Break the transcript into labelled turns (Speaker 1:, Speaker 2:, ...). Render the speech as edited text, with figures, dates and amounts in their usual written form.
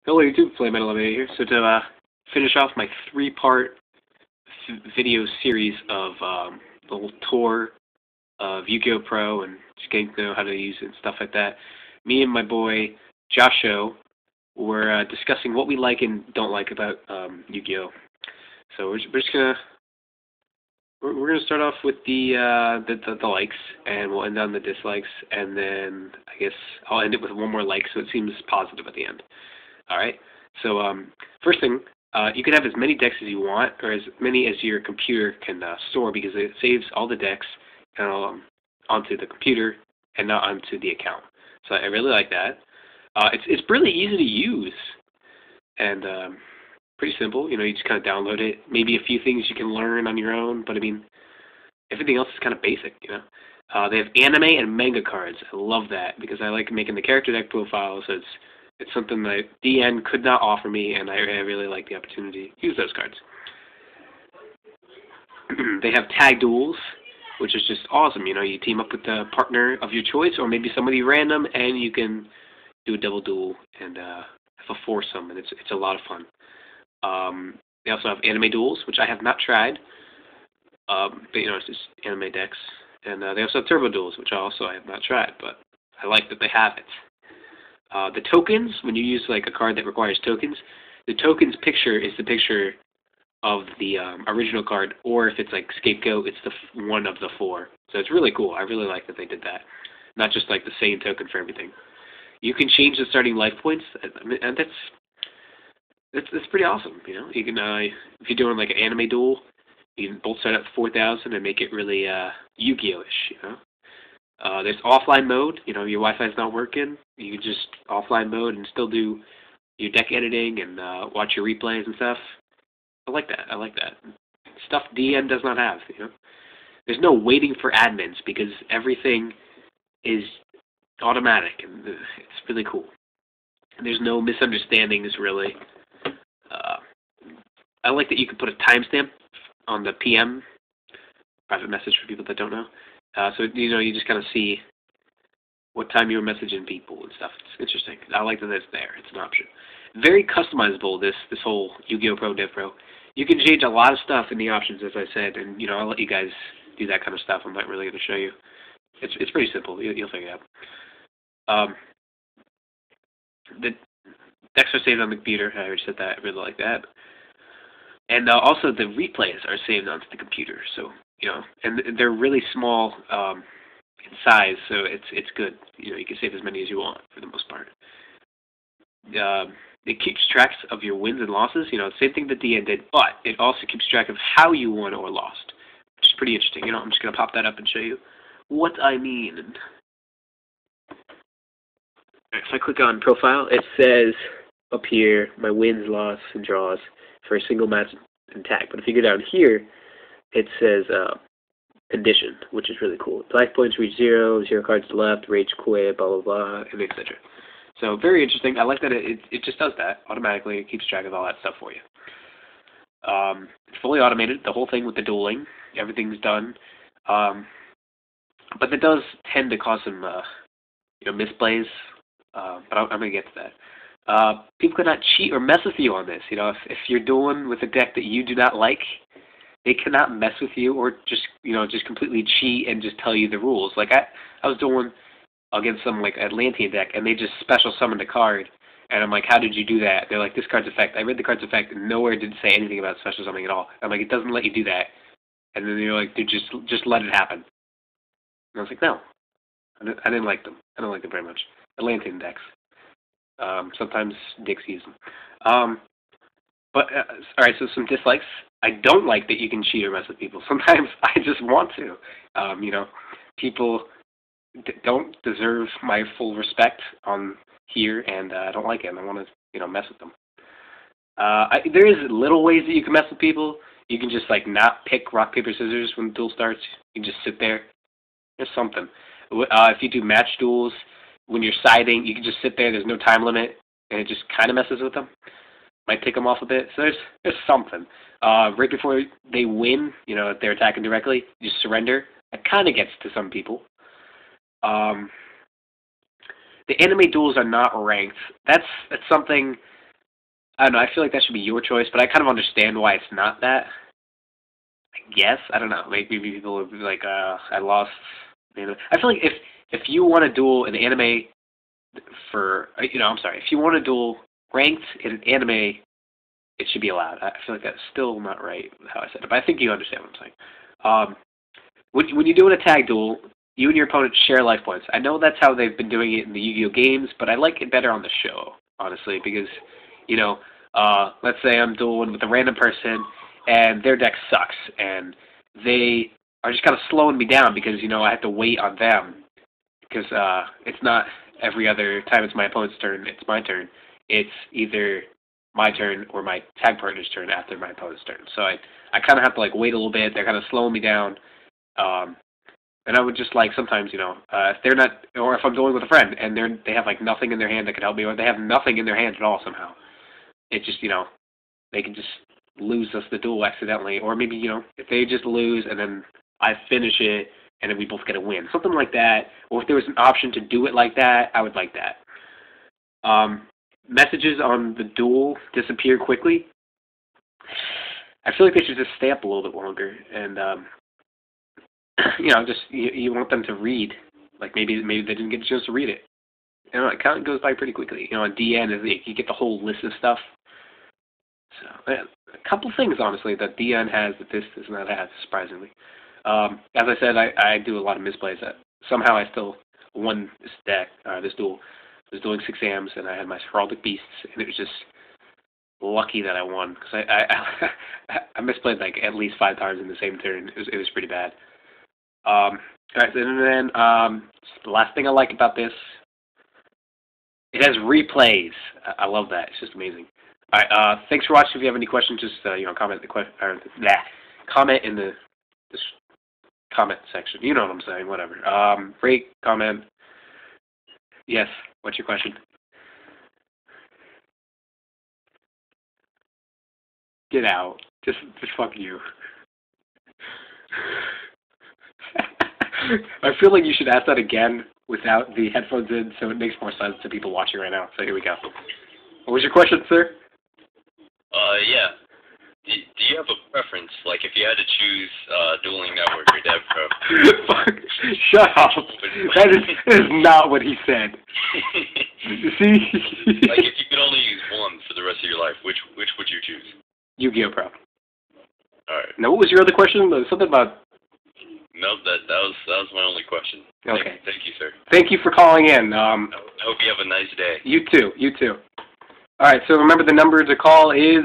Speaker 1: Hello YouTube, Flame Elevator here. So to finish off my three-part video series of the little tour of YGOpro and just getting to know how to use it and stuff like that, me and my boy Josho were discussing what we like and don't like about Yu-Gi-Oh. So we're gonna start off with the likes, and we'll end on the dislikes, and then I guess I'll end it with one more like, so it seems positive at the end. Alright, so first thing, you can have as many decks as you want, or as many as your computer can store, because it saves all the decks onto the computer and not onto the account. So I really like that. It's really easy to use, and pretty simple. You know, you just kind of download it. Maybe a few things you can learn on your own, but I mean, everything else is kind of basic, you know. They have anime and manga cards. I love that, because I like making the character deck profiles. So it's something that DN could not offer me, and I really like the opportunity to use those cards. They have tag duels, which is just awesome. You know, you team up with the partner of your choice, or maybe somebody random, and you can do a double duel and have a foursome, and it's a lot of fun. They also have anime duels, which I have not tried, but you know, it's just anime decks. And they also have turbo duels, which I have not tried, but I like that they have it. The tokens, when you use like a card that requires tokens, the tokens picture is the picture of the original card, or if it's like Scapegoat, it's the one of the four. So it's really cool. I really like that they did that. Not just like the same token for everything. You can change the starting life points, and that's pretty awesome. You know, you can if you're doing like an anime duel, you can both start at 4,000 and make it really Yu-Gi-Oh-ish. You know. There's offline mode. You know, your Wi-Fi's not working, you can just offline mode and still do your deck editing and watch your replays and stuff. I like that. I like that. Stuff DN does not have. You know, there's no waiting for admins, because everything is automatic, and it's really cool. And there's no misunderstandings really. I like that you can put a timestamp on the PM, private message for people that don't know. So, you know, you just kind of see what time you were messaging people and stuff. It's interesting. I like that it's there. It's an option. Very customizable, this whole YGOpro devpro. You can change a lot of stuff in the options, as I said, and, you know, I'll let you guys do that kind of stuff. I'm not really going to show you. It's pretty simple. You'll figure it out. The decks are saved on the computer. I already said that. I really like that. And also the replays are saved onto the computer. So, you know, and they're really small in size, so it's good. You know, you can save as many as you want for the most part. It keeps track of your wins and losses. You know, same thing that DN did, but it also keeps track of how you won or lost, which is pretty interesting. You know, I'm just gonna pop that up and show you what I mean. If I click on profile, it says up here my wins, losses, and draws for a single match and tag. But if you go down here, it says condition, which is really cool. Life points reach 0, 0 cards left, rage quit, blah blah blah, and etc. So very interesting. I like that it just does that automatically. It keeps track of all that stuff for you. It's fully automated, the whole thing with the dueling. Everything's done. But it does tend to cause some you know, misplays. But I'm going to get to that. People cannot cheat or mess with you on this. You know, if you're dueling with a deck that you do not like, they cannot mess with you or just, you know, just completely cheat and just tell you the rules. Like I was dueling against some like Atlantean deck, and they just special summoned a card, and I'm like, how did you do that? They're like, this card's effect. I read the card's effect, and nowhere did it say anything about special summoning at all. I'm like, it doesn't let you do that. And then they're like, dude, just let it happen. And I was like, no, I didn't like them. I don't like them very much. Atlantean decks. Sometimes dicks use them. But, alright, so some dislikes. I don't like that you can cheat or mess with people. Sometimes I just want to. You know, people don't deserve my full respect on here, and I don't like it, and I want to, you know, mess with them. There is little ways that you can mess with people. You can just, like, not pick rock, paper, scissors when the duel starts. You can just sit there. There's something. If you do match duels, when you're siding, you can just sit there. There's no time limit, and it just kind of messes with them. Might take them off a bit. So there's something. Right before they win, you know, if they're attacking directly, you just surrender. That kind of gets to some people. The anime duels are not ranked. That's something I don't know, I feel like that should be your choice, but I kind of understand why it's not that. I guess. I don't know. Maybe people would be like, I lost. You know. I feel like if you want to duel an anime for, I'm sorry, if you want to duel ranked in an anime, it should be allowed. I feel like that's still not right how I said it, but I think you understand what I'm saying. When you do an tag duel, you and your opponent share life points. I know that's how they've been doing it in the Yu-Gi-Oh games, but I like it better on the show, honestly, because, let's say I'm dueling with a random person, and their deck sucks, and they are just kind of slowing me down because, I have to wait on them, because it's not every other time it's my opponent's turn, it's my turn. It's either my turn or my tag partner's turn after my opponent's turn. So I kind of have to, wait a little bit. They're kind of slowing me down. And I would just sometimes, if they're not, or if I'm dueling with a friend and they have nothing in their hand that could help me, or they have nothing in their hand at all somehow, it just, they can just lose us the duel accidentally, or maybe, if they just lose and then I finish it and then we both get a win, something like that, or if there was an option to do it like that, I would like that. Messages on the duel disappear quickly. I feel like they should just stay up a little bit longer, and just you want them to read. Maybe they didn't get a chance to read it. It kind of goes by pretty quickly. On DN, you get the whole list of stuff. So, a couple things, honestly, that DN has that this does not have, surprisingly. As I said, I do a lot of misplays. Somehow I still won this deck, this duel. I was doing 6 AMs, and I had my Heraldic Beasts, and it was just lucky that I won, because I misplayed at least 5 times in the same turn. It was pretty bad. Alright, and then the last thing I like about this, it has replays. I love that. It's just amazing. Alright, thanks for watching. If you have any questions, just comment comment in the comment section. You know what I'm saying. Whatever. Rate, comment. Yes. What's your question? Get out. Just fuck you. I feel like you should ask that again without the headphones in, so it makes more sense to people watching right now. So here we go. What was your question, sir?
Speaker 2: Yeah. Do you have a preference? If you had to choose Dueling Network or devpro?
Speaker 1: Fuck. Shut up. That is not what he said. See?
Speaker 2: If you could only use one for the rest of your life, which would you choose?
Speaker 1: YGOpro.
Speaker 2: Alright.
Speaker 1: Now, what was your other question? Something about...
Speaker 2: No, that was my only question.
Speaker 1: Okay.
Speaker 2: Thank you, sir.
Speaker 1: Thank you for calling in.
Speaker 2: I hope you have a nice day.
Speaker 1: You too. You too. All right, so remember the number to call is